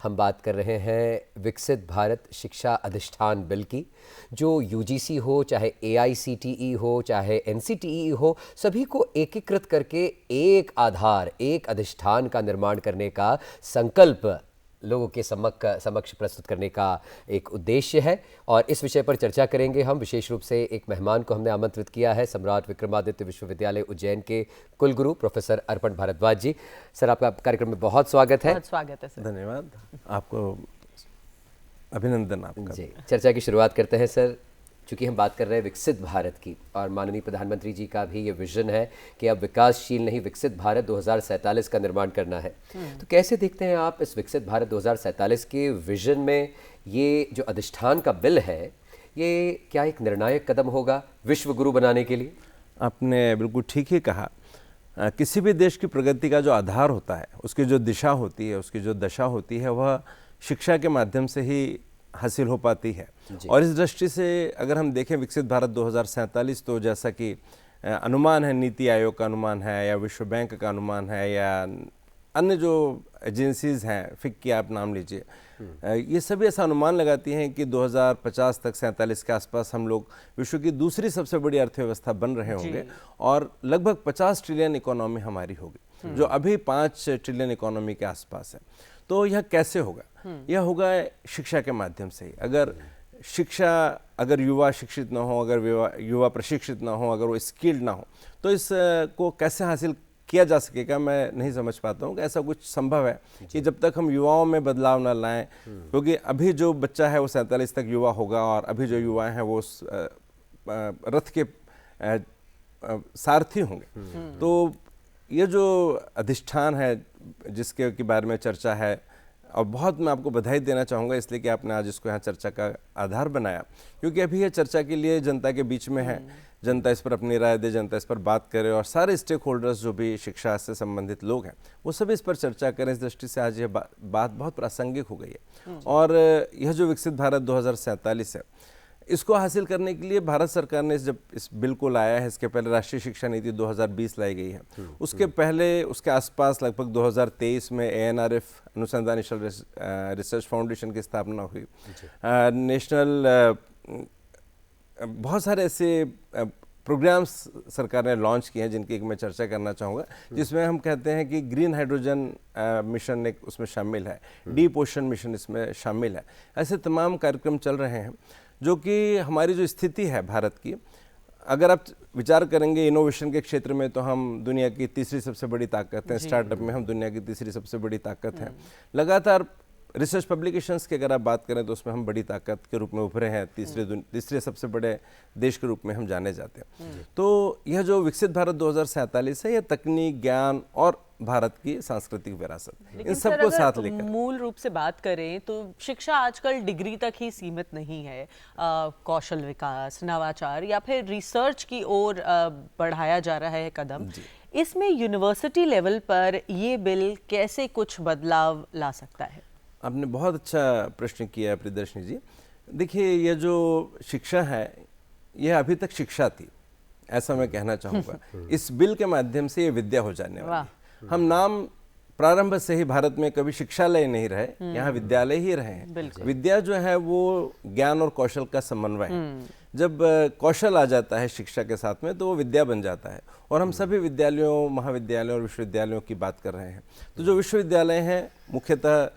हम बात कर रहे हैं विकसित भारत शिक्षा अधिष्ठान बिल की, जो यूजीसी हो, चाहे एआईसीटीई हो, चाहे एनसीटीई हो, सभी को एकीकृत करके एक आधार, एक अधिष्ठान का निर्माण करने का संकल्प लोगों के समक्ष प्रस्तुत करने का एक उद्देश्य है। और इस विषय पर चर्चा करेंगे हम। विशेष रूप से एक मेहमान को हमने आमंत्रित किया है, सम्राट विक्रमादित्य विश्वविद्यालय उज्जैन के कुलगुरु प्रोफेसर अर्पण भारद्वाज जी। सर, आपका कार्यक्रम में बहुत स्वागत है। बहुत स्वागत है सर। धन्यवाद, आपको अभिनंदन आपका। जी, चर्चा की शुरुआत करते हैं सर। चूँकि हम बात कर रहे हैं विकसित भारत की, और माननीय प्रधानमंत्री जी का भी ये विजन है कि अब विकासशील नहीं विकसित भारत 2047 का निर्माण करना है, तो कैसे देखते हैं आप इस विकसित भारत 2047 के विजन में ये जो अधिष्ठान का बिल है, ये क्या एक निर्णायक कदम होगा विश्व गुरु बनाने के लिए? आपने बिल्कुल ठीक ही कहा। किसी भी देश की प्रगति का जो आधार होता है, उसकी जो दिशा होती है, उसकी जो दशा होती है, वह शिक्षा के माध्यम से ही हासिल हो पाती है। और इस दृष्टि से अगर हम देखें विकसित भारत 2047, तो जैसा कि अनुमान है, नीति आयोग का अनुमान है, या विश्व बैंक का अनुमान है, या अन्य जो एजेंसीज हैं, फिक की आप नाम लीजिए, ये सभी ऐसा अनुमान लगाती हैं कि 2050 तक 47 के आसपास हम लोग विश्व की दूसरी सबसे बड़ी अर्थव्यवस्था बन रहे होंगे, और लगभग 50 ट्रिलियन इकोनॉमी हमारी होगी, जो अभी 5 ट्रिलियन इकोनॉमी के आसपास है। तो यह कैसे होगा? यह होगा शिक्षा के माध्यम से ही। अगर युवा शिक्षित ना हो, अगर युवा प्रशिक्षित ना हो, अगर वो स्किल्ड ना हो, तो इसको कैसे हासिल किया जा सकेगा, मैं नहीं समझ पाता हूँ कि ऐसा कुछ संभव है कि जब तक हम युवाओं में बदलाव ना लाएं, क्योंकि अभी जो बच्चा है वो 47 तक युवा होगा, और अभी जो युवा हैं वो रथ के सारथी होंगे। तो ये जो अधिष्ठान है जिसके के बारे में चर्चा है, और बहुत मैं आपको बधाई देना चाहूँगा इसलिए कि आपने आज इसको यहाँ चर्चा का आधार बनाया, क्योंकि अभी ये चर्चा के लिए जनता के बीच में है। जनता इस पर अपनी राय दे, जनता इस पर बात करे, और सारे स्टेक होल्डर्स जो भी शिक्षा से संबंधित लोग हैं वो सभी इस पर चर्चा करें। इस दृष्टि से आज ये बात बहुत प्रासंगिक हो गई है। और यह जो विकसित भारत 2047 है, इसको हासिल करने के लिए भारत सरकार ने जब इस बिल को लाया है, इसके पहले राष्ट्रीय शिक्षा नीति 2020 लाई गई है, उसके पहले उसके आसपास लगभग 2023 में ANRF अनुसंधान रिसर्च फाउंडेशन की स्थापना हुई। नेशनल बहुत सारे ऐसे प्रोग्राम्स सरकार ने लॉन्च किए हैं जिनकी एक मैं चर्चा करना चाहूँगा, जिसमें हम कहते हैं कि ग्रीन हाइड्रोजन मिशन एक उसमें शामिल है, डीप ओशन मिशन इसमें शामिल है। ऐसे तमाम कार्यक्रम चल रहे हैं जो कि हमारी जो स्थिति है भारत की, अगर आप विचार करेंगे इनोवेशन के क्षेत्र में, तो हम दुनिया की तीसरी सबसे बड़ी ताकत हैं। स्टार्टअप में हम दुनिया की तीसरी सबसे बड़ी ताकत हैं। लगातार रिसर्च पब्लिकेशंस की अगर आप बात करें तो उसमें हम बड़ी ताकत के रूप में उभरे हैं, तीसरे सबसे बड़े देश के रूप में हम जाने जाते हैं। तो यह जो विकसित भारत 2047 है, यह तकनीक, ज्ञान और भारत की सांस्कृतिक विरासत, इन सबको साथ लेकर मूल रूप से बात करें तो शिक्षा आजकल डिग्री तक ही सीमित नहीं है। कौशल विकास, नवाचार या फिर रिसर्च की ओर बढ़ाया जा रहा है कदम। इसमें यूनिवर्सिटी लेवल पर ये बिल कैसे कुछ बदलाव ला सकता है? आपने बहुत अच्छा प्रश्न किया है प्रियदर्शनी जी। देखिए, ये जो शिक्षा है, यह अभी तक शिक्षा थी, ऐसा मैं कहना चाहूँगा। इस बिल के माध्यम से ये विद्या हो जाने वाली। हम नाम प्रारंभ से ही भारत में कभी शिक्षालय नहीं रहे, यहाँ विद्यालय ही रहे हैं। विद्या जो है वो ज्ञान और कौशल का समन्वय है। जब कौशल आ जाता है शिक्षा के साथ में, तो वो विद्या बन जाता है। और हम सभी विद्यालयों, महाविद्यालयों और विश्वविद्यालयों की बात कर रहे हैं। तो जो विश्वविद्यालय हैं, मुख्यतः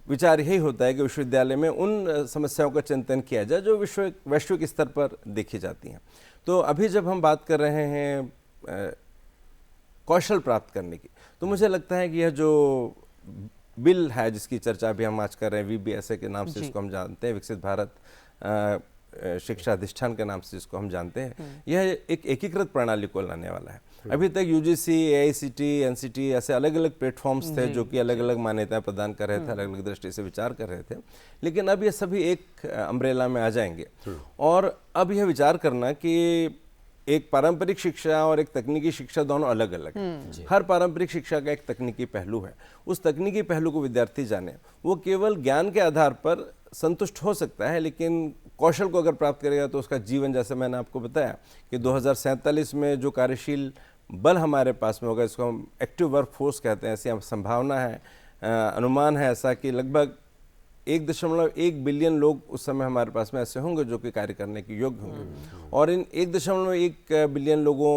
विचार यही होता है कि विश्वविद्यालय में उन समस्याओं का चिंतन किया जाए जो वैश्विक स्तर पर देखी जाती हैं। तो अभी जब हम बात कर रहे हैं कौशल प्राप्त करने की, तो मुझे लगता है कि यह जो बिल है जिसकी चर्चा अभी हम आज कर रहे हैं, VBSA के नाम से इसको हम जानते हैं, विकसित भारत शिक्षा अधिष्ठान के नाम से जिसको हम जानते हैं, यह एक एकीकृत प्रणाली को लाने वाला है। अभी तक UGC, AICTE, NCTE ऐसे अलग अलग प्लेटफॉर्म्स थे जो कि अलग अलग मान्यताएं प्रदान कर रहे थे, अलग अलग दृष्टि से विचार कर रहे थे। लेकिन अब ये सभी एक अम्ब्रेला में आ जाएंगे। और अब यह विचार करना कि एक पारंपरिक शिक्षा और एक तकनीकी शिक्षा दोनों अलग अलग है। हर पारंपरिक शिक्षा का एक तकनीकी पहलू है। उस तकनीकी पहलू को विद्यार्थी जाने, वो केवल ज्ञान के आधार पर संतुष्ट हो सकता है, लेकिन कौशल को अगर प्राप्त करेगा तो उसका जीवन, जैसे मैंने आपको बताया कि 2047 में जो कार्यशील बल हमारे पास में होगा, इसको हम एक्टिव वर्क फोर्स कहते हैं, ऐसी संभावना है अनुमान है ऐसा कि लगभग 1.1 बिलियन लोग उस समय हमारे पास में ऐसे होंगे जो कि कार्य करने के योग्य होंगे। और इन 1.1 बिलियन लोगों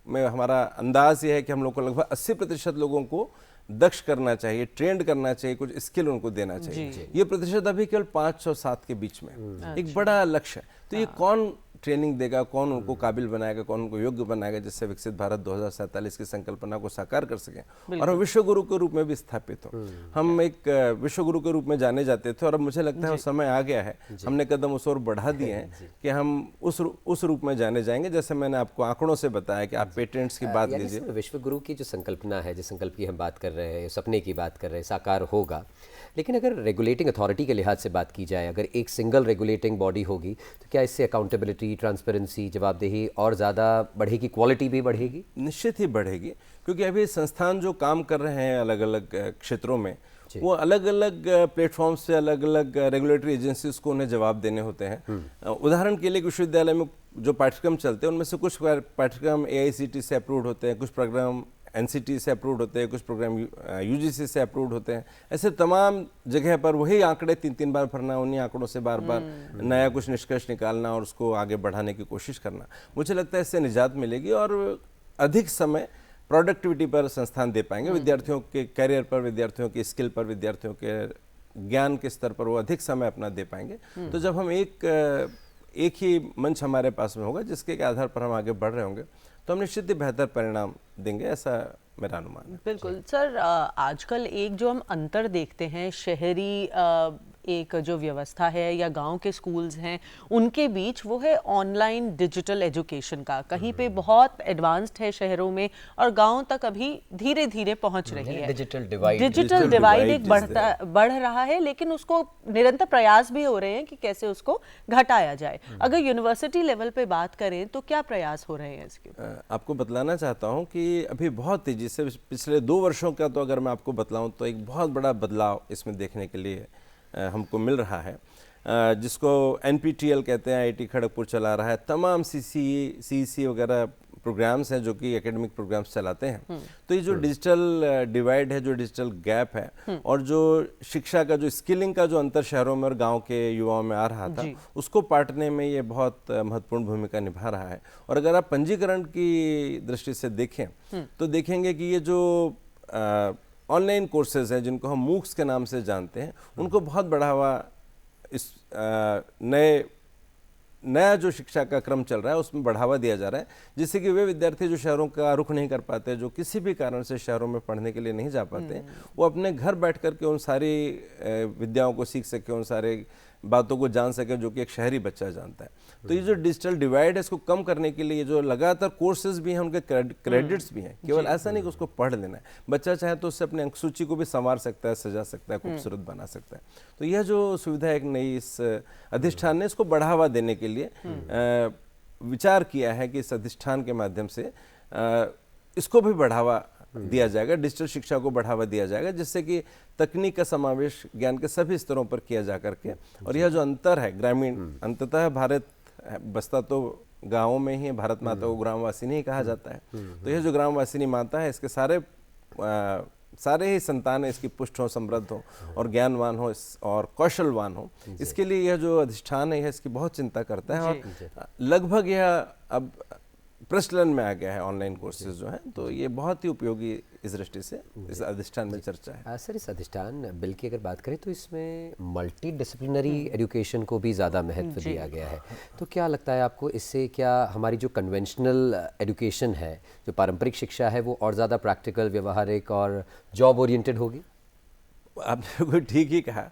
में हमारा अंदाज ये है कि हम लोग को लगभग 80% लोगों को दक्ष करना चाहिए, ट्रेंड करना चाहिए, कुछ स्किल उनको देना चाहिए। ये प्रतिशत अभी केवल 5 और 7 के बीच में, एक बड़ा लक्ष्य है। तो ये कौन ट्रेनिंग देगा, कौन उनको काबिल बनाएगा, कौन उनको योग्य बनाएगा, जिससे विकसित भारत 2047 की संकल्पना को साकार कर सकें और हम विश्व गुरु के रूप में भी स्थापित हो। हम एक विश्व गुरु के रूप में जाने जाते थे और अब मुझे लगता है वो समय आ गया है, हमने कदम उस ओर बढ़ा दिए हैं कि हम उस रूप में जाने जाएंगे। जैसे मैंने आपको आंकड़ों से बताया कि आप पेटेंट्स की बात लीजिए, विश्व गुरु की जो संकल्पना है, जिस संकल्प की हम बात कर रहे हैं, सपने की बात कर रहे हैं, साकार होगा। लेकिन अगर रेगुलेटिंग अथॉरिटी के लिहाज से बात की जाए, अगर एक सिंगल रेगुलेटिंग बॉडी होगी तो क्या इससे अकाउंटेबिलिटी, ट्रांसपेरेंसी, जवाबदेही और ज़्यादा बढ़ेगी, क्वालिटी भी बढ़ेगी? निश्चित ही बढ़ेगी, क्योंकि अभी संस्थान जो काम कर रहे हैं अलग अलग क्षेत्रों में, वो अलग अलग प्लेटफॉर्म से अलग अलग रेगुलेटरी एजेंसीज को उन्हें जवाब देने होते हैं। उदाहरण के लिए विश्वविद्यालय में जो पाठ्यक्रम चलते हैं उनमें से कुछ पाठ्यक्रम AICTE से अप्रूव्ड होते हैं, कुछ प्रोग्राम NCT से अप्रूव्ड होते हैं, कुछ प्रोग्राम UGC से अप्रूव्ड होते हैं। ऐसे तमाम जगह पर वही आंकड़े 3-3 बार भरना, उन्हीं आंकड़ों से बार बार नया कुछ निष्कर्ष निकालना और उसको आगे बढ़ाने की कोशिश करना। मुझे लगता है इससे निजात मिलेगी और अधिक समय प्रोडक्टिविटी पर संस्थान दे पाएंगे, विद्यार्थियों के करियर पर, विद्यार्थियों की स्किल पर, विद्यार्थियों के ज्ञान के स्तर पर वो अधिक समय अपना दे पाएंगे। तो जब हम एक ही मंच हमारे पास में होगा जिसके आधार पर हम आगे बढ़ रहे होंगे तो हम निश्चित ही बेहतर परिणाम देंगे, ऐसा मेरा अनुमान है। बिल्कुल सर, आजकल एक जो हम अंतर देखते हैं शहरी एक जो व्यवस्था है या गांव के स्कूल्स हैं उनके बीच, वो है ऑनलाइन डिजिटल एजुकेशन का। कहीं पे बहुत एडवांस्ड है शहरों में और गांव तक अभी धीरे धीरे पहुंच रही है। डिजिटल डिवाइड एक बढ़ रहा है, लेकिन उसको निरंतर प्रयास भी हो रहे हैं कि कैसे उसको घटाया जाए। अगर यूनिवर्सिटी लेवल पे बात करें तो क्या प्रयास हो रहे हैं इसके? आपको बतलाना चाहता हूँ कि अभी बहुत तेजी से पिछले 2 वर्षों का तो अगर मैं आपको बतलाऊँ तो एक बहुत बड़ा बदलाव इसमें देखने के लिए हमको मिल रहा है, जिसको NPTEL कहते हैं, IIT खड़गपुर चला रहा है। तमाम CEC वगैरह प्रोग्राम्स हैं जो कि एकेडमिक प्रोग्राम्स चलाते हैं। तो ये जो डिजिटल डिवाइड है, जो डिजिटल गैप है और जो शिक्षा का, जो स्किलिंग का जो अंतर शहरों में और गांव के युवाओं में आ रहा था, उसको पाटने में ये बहुत महत्वपूर्ण भूमिका निभा रहा है। और अगर आप पंजीकरण की दृष्टि से देखें तो देखेंगे कि ये जो ऑनलाइन कोर्सेज हैं जिनको हम मूक्स के नाम से जानते हैं, उनको बहुत बढ़ावा इस नया जो शिक्षा का क्रम चल रहा है उसमें बढ़ावा दिया जा रहा है, जिससे कि वे विद्यार्थी जो शहरों का रुख नहीं कर पाते, जो किसी भी कारण से शहरों में पढ़ने के लिए नहीं जा पाते, वो अपने घर बैठ करके उन सारी विद्याओं को सीख सके, उन सारे बातों को जान सके जो कि एक शहरी बच्चा जानता है। तो ये जो डिजिटल डिवाइड है इसको कम करने के लिए जो लगातार कोर्सेज भी हैं, उनके क्रेडिट्स भी हैं। केवल ऐसा नहीं कि उसको पढ़ लेना है, बच्चा चाहे तो उससे अपने अंक सूची को भी संवार सकता है, सजा सकता है, खूबसूरत बना सकता है। तो यह जो सुविधा एक नई इस अधिष्ठान ने इसको बढ़ावा देने के लिए विचार किया है कि इस अधिष्ठान के माध्यम से इसको भी बढ़ावा दिया जाएगा, डिजिटल शिक्षा को बढ़ावा दिया जाएगा, जिससे कि तकनीक का समावेश ज्ञान के सभी स्तरों पर किया जा करके। और यह जो अंतर है ग्रामीण, अंततः भारत बसता तो गाँवों में ही, भारत माता को ग्रामवासिनी ही कहा जाता है। तो यह जो ग्रामवासिनी माता है, इसके सारे ही संतान इसकी पुष्ट हो, समृद्ध हो और ज्ञानवान हो और कौशलवान हो, इसके लिए यह जो अधिष्ठान है यह इसकी बहुत चिंता करता है। और लगभग यह अब प्रचलन में आ गया है ऑनलाइन कोर्सेज जो हैं, तो ये बहुत ही उपयोगी इस दृष्टि से इस अधिष्ठान में चर्चा है। सर, इस अधिष्ठान बिल की अगर बात करें तो इसमें मल्टी डिसिप्लिनरी एजुकेशन को भी ज़्यादा महत्व दिया गया है। तो क्या लगता है आपको, इससे क्या हमारी जो कन्वेंशनल एजुकेशन है, जो पारंपरिक शिक्षा है, वो और ज़्यादा प्रैक्टिकल, व्यवहारिक और जॉब ओरिएंटेड होगी? आपने कोई ठीक ही कहा।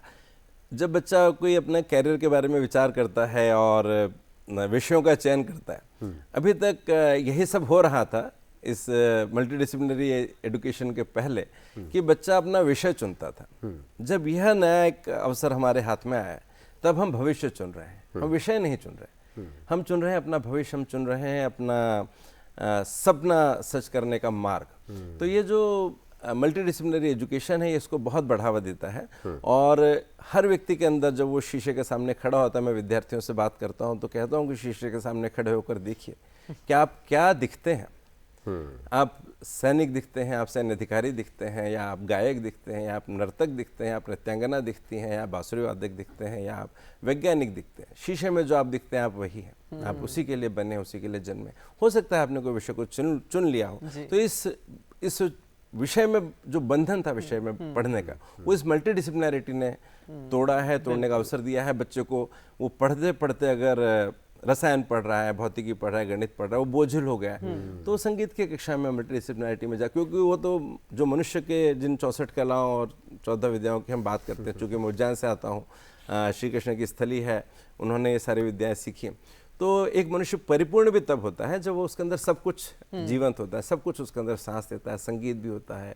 जब बच्चा कोई अपने कैरियर के बारे में विचार करता है और विषयों का चयन करता है, अभी तक यही सब हो रहा था इस मल्टीडिसिप्लिनरी एजुकेशन के पहले कि बच्चा अपना विषय चुनता था। जब यह नया एक अवसर हमारे हाथ में आया तब हम भविष्य चुन रहे हैं, हम विषय नहीं चुन रहे, हम चुन रहे हैं अपना भविष्य, हम चुन रहे हैं अपना सपना सच करने का मार्ग। तो ये जो मल्टीडिसिप्लिनरी एजुकेशन है इसको बहुत बढ़ावा देता है। और हर व्यक्ति के अंदर जब वो शीशे के सामने खड़ा होता है, मैं विद्यार्थियों से बात करता हूँ तो कहता हूँ कि शीशे के सामने खड़े होकर देखिए कि आप क्या दिखते हैं, आप सैनिक दिखते हैं, आप सैन्य अधिकारी दिखते हैं, या आप गायक दिखते हैं, या आप नर्तक दिखते हैं, आप नृत्यांगना दिखती हैं, या बांसुरी वादक दिखते हैं, या आप वैज्ञानिक दिखते हैं। शीशे में जो आप दिखते हैं आप वही हैं, आप उसी के लिए बने, उसी के लिए जन्मे। हो सकता है आपने कोई विषय को चुन लिया हो, तो इस विषय में जो बंधन था विषय में पढ़ने का, वो इस मल्टीडिसिप्लिनैरिटी ने तोड़ा है, तोड़ने का अवसर दिया है बच्चे को। वो पढ़ते पढ़ते अगर रसायन पढ़ रहा है, भौतिकी पढ़ रहा है, गणित पढ़ रहा है, वो बोझिल हो गया है, तो संगीत की कक्षा में मल्टीडिसिप्लिनैरिटी में जा, क्योंकि वो तो जो मनुष्य के जिन 64 कलाओं और 14 विद्याओं की हम बात करते हैं, चूँकि मैं उज्जैन से आता हूँ, श्री कृष्ण की स्थली है, उन्होंने ये सारी विद्याएं सीखी। तो एक मनुष्य परिपूर्ण भी तब होता है जब वो उसके अंदर सब कुछ जीवंत होता है, सब कुछ उसके अंदर सांस लेता है, संगीत भी होता है,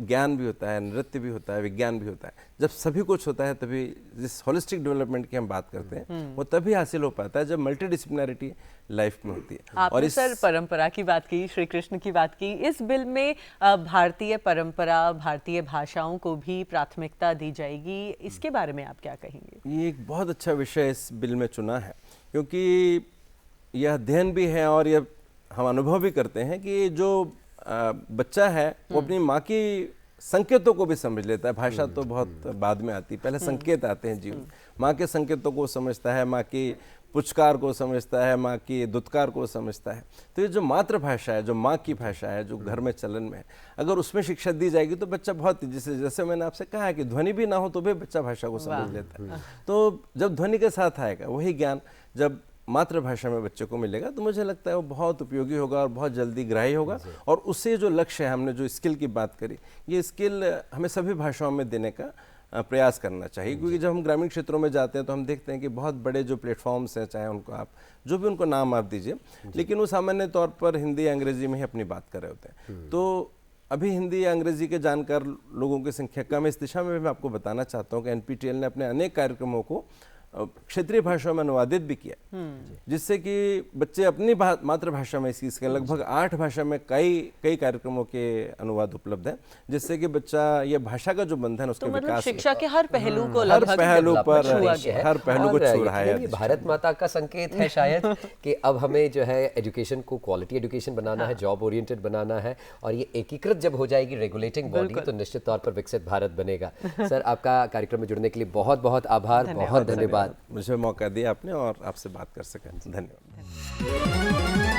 ज्ञान भी होता है, नृत्य भी होता है, विज्ञान भी होता है। जब सभी कुछ होता है तभी जिस होलिस्टिक डेवलपमेंट की हम बात करते हैं वो तभी हासिल हो पाता है जब मल्टीडिसिप्लिनैरिटी लाइफ में होती है। आपने सर परंपरा की बात की, श्री कृष्ण की बात की, इस बिल में भारतीय परंपरा, भारतीय भाषाओं को भी प्राथमिकता दी जाएगी, इसके बारे में आप क्या कहेंगे? ये एक बहुत अच्छा विषय इस बिल में चुना है, क्योंकि यह अध्ययन भी है और यह हम अनुभव भी करते हैं कि जो बच्चा है वो अपनी माँ की संकेतों को भी समझ लेता है। भाषा तो बहुत बाद में आती है, पहले संकेत आते हैं जीवन। माँ के संकेतों को समझता है, माँ की पुचकार को समझता है, माँ की दुत्कार को समझता है। तो ये जो मातृभाषा है, जो माँ की भाषा है, जो घर में चलन में है, अगर उसमें शिक्षा दी जाएगी तो बच्चा बहुत, जैसे मैंने आपसे कहा है कि ध्वनि भी ना हो तो भी बच्चा भाषा को समझ लेता है। तो जब ध्वनि के साथ आएगा वही ज्ञान जब मातृभाषा में बच्चे को मिलेगा तो मुझे लगता है वो बहुत उपयोगी होगा और बहुत जल्दी ग्राह्य होगा। और उससे जो लक्ष्य है, हमने जो स्किल की बात करी, ये स्किल हमें सभी भाषाओं में देने का प्रयास करना चाहिए। क्योंकि जब हम ग्रामीण क्षेत्रों में जाते हैं तो हम देखते हैं कि बहुत बड़े जो प्लेटफॉर्म्स हैं, चाहे उनको आप जो भी उनको नाम आप दीजिए, लेकिन वो सामान्य तौर पर हिंदी या अंग्रेजी में ही अपनी बात कर रहे होते हैं। तो अभी हिंदी या अंग्रेजी के जानकार लोगों की संख्या कम है। इस दिशा में मैं आपको बताना चाहता हूँ कि एनपीटीईएल ने अपने अनेक कार्यक्रमों को क्षेत्रीय भाषाओं में अनुवादित भी किया, जिससे कि बच्चे अपनी मातृभाषा में सीख सकें। लगभग 8 भाषा में कई कार्यक्रमों के अनुवाद उपलब्ध हैं, जिससे कि बच्चा ये भाषा का जो बंधन उसके मतलब विकास शिक्षा के हर पहलू को हर पहलू पर हर पहलू को छू रहा है। भारत माता का संकेत है शायद कि अब हमें जो है एजुकेशन को क्वालिटी एजुकेशन बनाना है, जॉब ओरिएंटेड बनाना है, और ये एकीकृत जब हो जाएगी रेगुलेटिंग बॉडी तो निश्चित तौर पर विकसित भारत बनेगा। सर, आपका कार्यक्रम में जुड़ने के लिए बहुत बहुत आभार, बहुत धन्यवाद। मुझे मौका दिया आपने और आपसे बात कर सकें, धन्यवाद।